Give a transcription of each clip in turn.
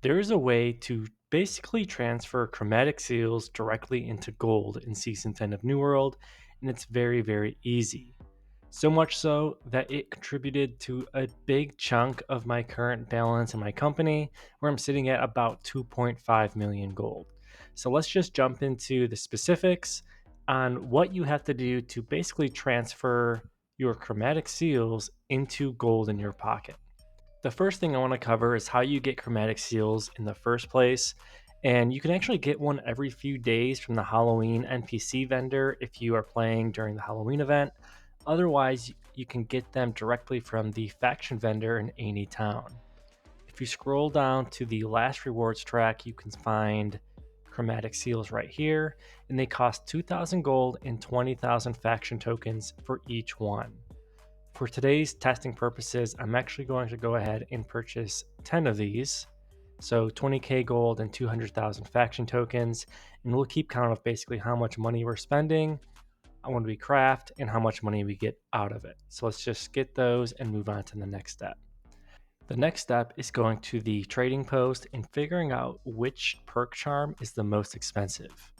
There is a way to basically transfer chromatic seals directly into gold in Season 10 of New World, and it's very, very easy. So much so that it contributed to a big chunk of my current balance in my company, where I'm sitting at about 2.5 million gold. So let's just jump into the specifics on what you have to do to basically transfer your chromatic seals into gold in your pocket. The first thing I want to cover is how you get chromatic seals in the first place. And you can actually get one every few days from the Halloween NPC vendor if you are playing during the Halloween event. Otherwise, you can get them directly from the faction vendor in any town. If you scroll down to the last rewards track, you can find chromatic seals right here, and they cost 2,000 gold and 20,000 faction tokens for each one. For today's testing purposes, I'm actually going to go ahead and purchase 10 of these. So 20k gold and 200,000 faction tokens. And we'll keep count of basically how much money we're spending when we craft and how much money we get out of it. So let's just get those and move on to the next step. The next step is going to the trading post and figuring out which perk charm is the most expensive.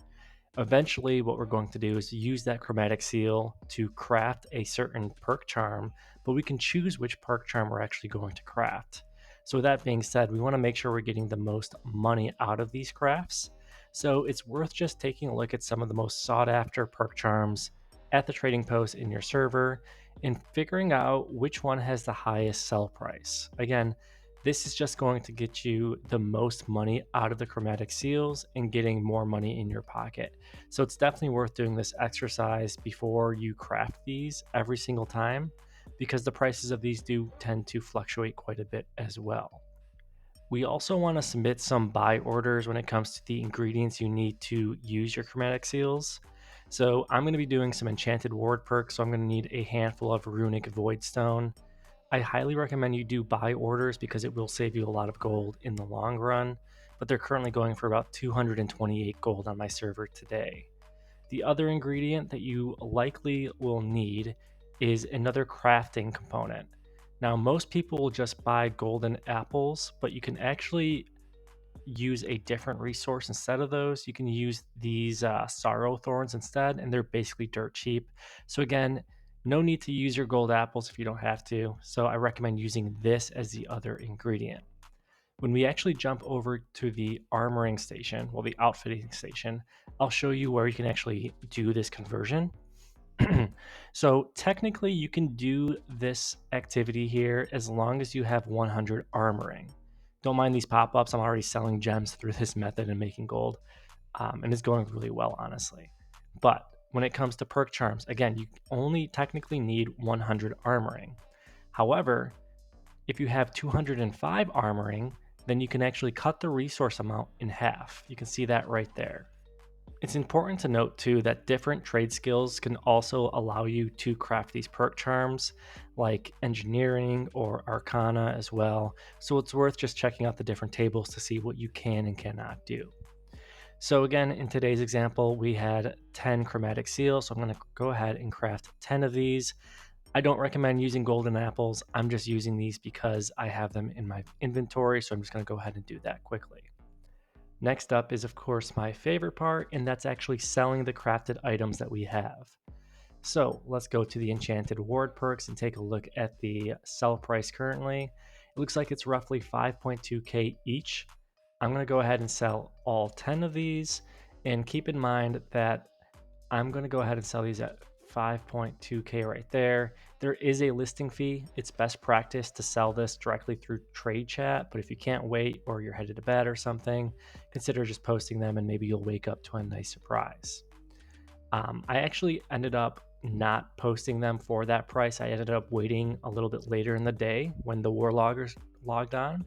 Eventually, what we're going to do is use that chromatic seal to craft a certain perk charm, but we can choose which perk charm we're actually going to craft. So, with that being said, we want to make sure we're getting the most money out of these crafts. So, it's worth just taking a look at some of the most sought after perk charms at the trading post in your server and figuring out which one has the highest sell price. Again, this is just going to get you the most money out of the chromatic seals and getting more money in your pocket. So it's definitely worth doing this exercise before you craft these every single time because the prices of these do tend to fluctuate quite a bit as well. We also want to submit some buy orders when it comes to the ingredients you need to use your chromatic seals. So I'm going to be doing some enchanted ward perks, so I'm going to need a handful of Runic Voidstone. I highly recommend you do buy orders because it will save you a lot of gold in the long run, but they're currently going for about 228 gold on my server today. The other ingredient that you likely will need is another crafting component. Now, most people will just buy golden apples, but you can actually use a different resource instead of those. You can use these sorrow thorns instead, and they're basically dirt cheap. So, again, no need to use your gold apples if you don't have to. So, I recommend using this as the other ingredient. When we actually jump over to the armoring station, well, the outfitting station, I'll show you where you can actually do this conversion. So technically you can do this activity here as long as you have 100 armoring. Don't mind these pop-ups. I'm already selling gems through this method and making gold, and it's going really well, honestly. But when it comes to perk charms, again, you only technically need 100 armoring. However, if you have 205 armoring, then you can actually cut the resource amount in half. You can see that right there. It's important to note too that different trade skills can also allow you to craft these perk charms, like engineering or arcana as well. So it's worth just checking out the different tables to see what you can and cannot do. So again, in today's example, we had 10 chromatic seals. So I'm going to go ahead and craft 10 of these. I don't recommend using golden apples. I'm just using these because I have them in my inventory. So I'm just going to go ahead and do that quickly. Next up is, of course, my favorite part, and that's actually selling the crafted items that we have. So let's go to the enchanted ward perks and take a look at the sell price currently. It looks like it's roughly 5.2k each. I'm going to go ahead and sell all 10 of these, and keep in mind that I'm going to go ahead and sell these at 5.2k right there. There is a listing fee. It's best practice to sell this directly through trade chat, but if you can't wait or you're headed to bed or something, consider just posting them and maybe you'll wake up to a nice surprise. I actually ended up not posting them for that price. I ended up waiting a little bit later in the day when the war loggers logged on,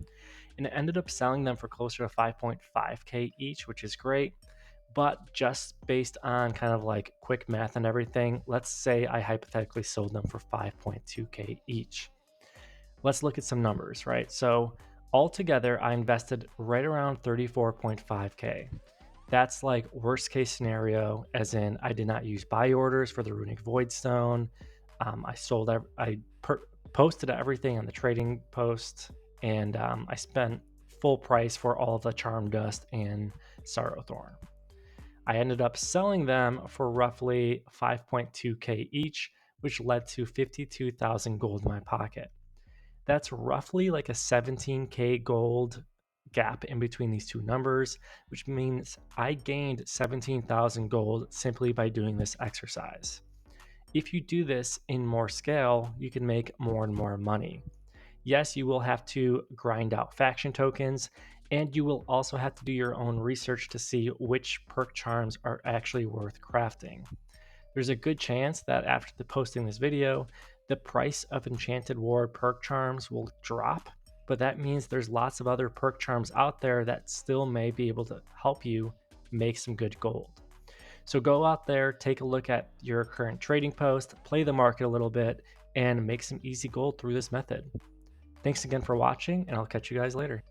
and it ended up selling them for closer to 5.5k each, which is great. But just based on kind of like quick math and everything, let's say I hypothetically sold them for 5.2k each. Let's look at some numbers, right? So altogether, I invested right around 34.5k. That's like worst case scenario, as in I did not use buy orders for the Runic Voidstone. I posted everything on the trading post, and I spent full price for all of the Charm Dust and Sorrowthorn. I ended up selling them for roughly 5.2k each, which led to 52,000 gold in my pocket. That's roughly like a 17k gold gap in between these two numbers, which means I gained 17,000 gold simply by doing this exercise. If you do this in more scale, you can make more and more money. Yes, you will have to grind out faction tokens, and you will also have to do your own research to see which perk charms are actually worth crafting. There's a good chance that after posting this video, the price of Enchanted Ward perk charms will drop, but that means there's lots of other perk charms out there that still may be able to help you make some good gold. So go out there, take a look at your current trading post, play the market a little bit, and make some easy gold through this method. Thanks again for watching, and I'll catch you guys later.